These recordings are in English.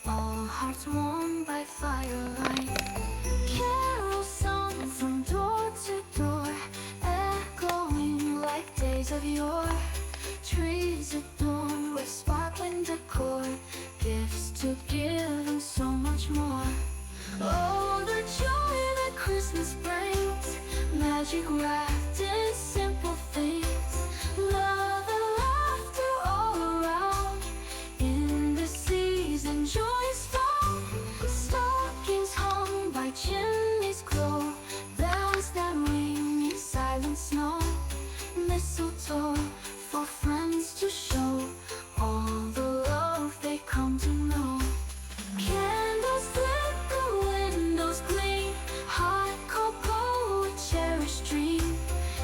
All hearts warmed by firelight. Carol songs from door to door, echoing like days of yore. Trees adorned with sparkling decor, gifts to give and so much more. Oh, the joy that Christmas brings, magic wrapped in simple things. Love and laughter all around. In this season, joy is found. Stockings hung by chimneys glow, bells that ring in silent snow. Mistletoe for friends to show all the love they come to know. Candles flicker, windows gleam, hot cocoa, a cherished dream.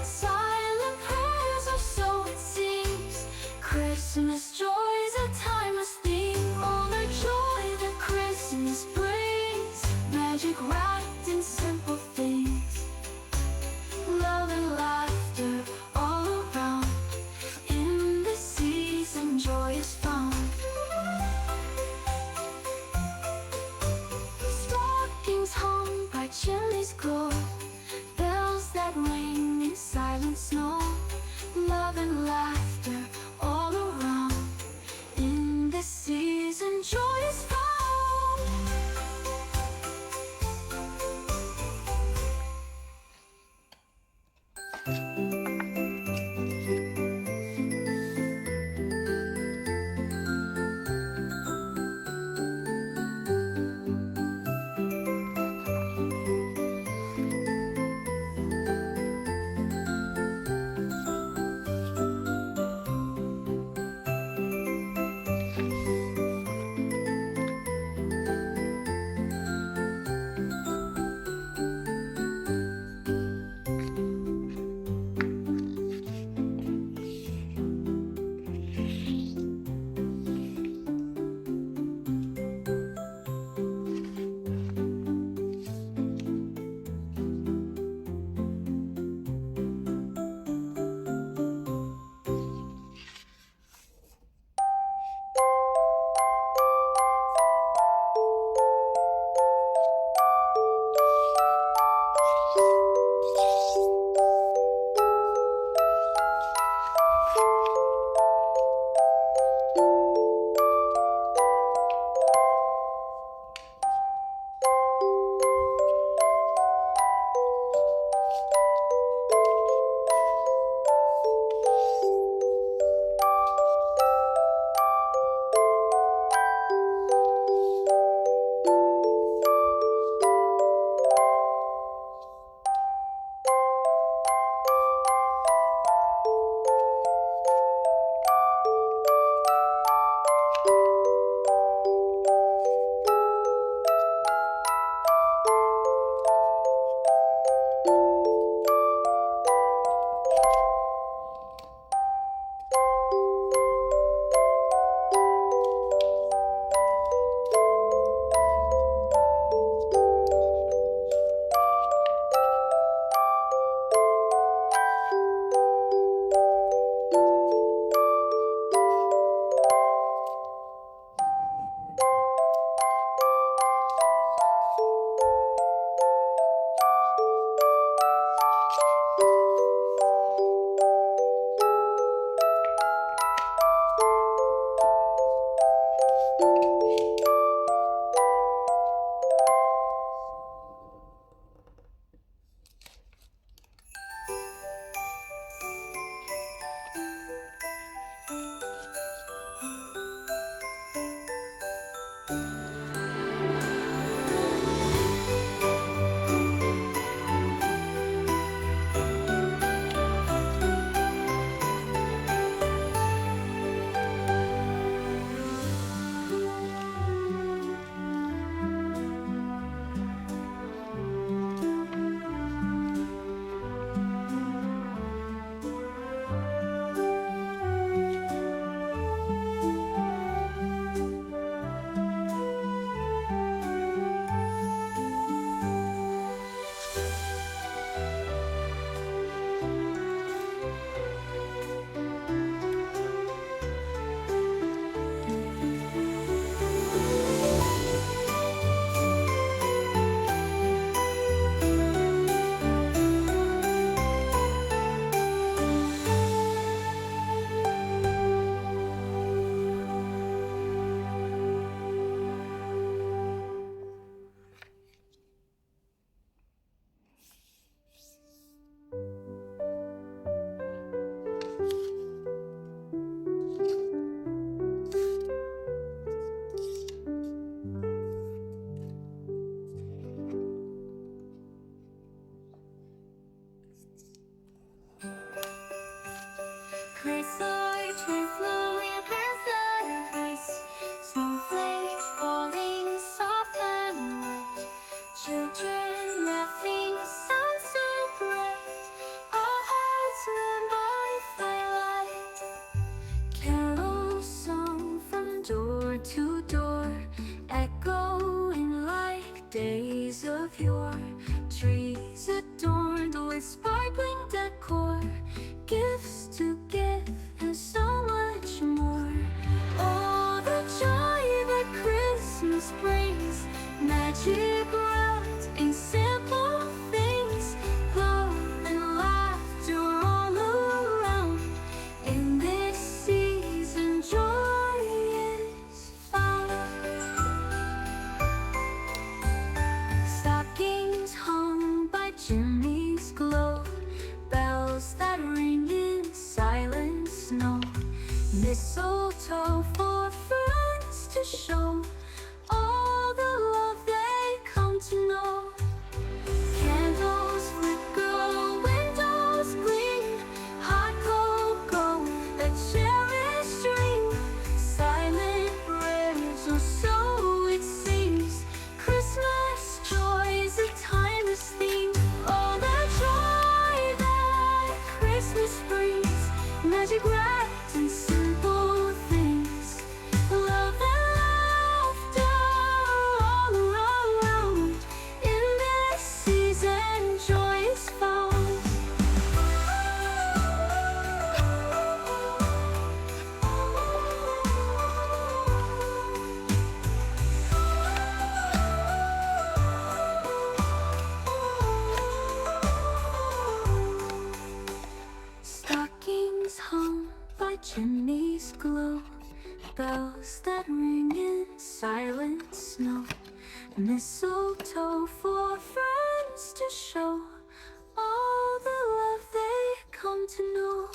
Silent prayers, or so it seems. Christmas joy's a timeless theme. All the joy that Christmas brings, magic wrapped in simple things. Love and laughter all around. In this season, joy is found. Stockings hung by chimneys glow, bells that ring in silent snow. Love and laughter all around. In this season, joy is found. echoing like days of yore. Trees adorned with sparkling decor, gifts to give and so much more. Oh, the joy that Christmas brings, magic wrapped in simple things, love and laughter all around. In this season, joy is found. Stockings hung by chimneys glow, bells that ring in silent snow, mistletoe for friends to show all the love they come to know. Candles flicker, windows gleam, hot cocoa, a cherished dream. Silent prayers, or so it seems. Christmas joy's a timeless theme. Oh, the joy that Christmas brings, magic wrapped in simple things, love and laughter all around. In this season, joy is found. Stockings hung by chimneys glow, bells that ring in silent snow, mistletoe for friends to show all the love they come to know.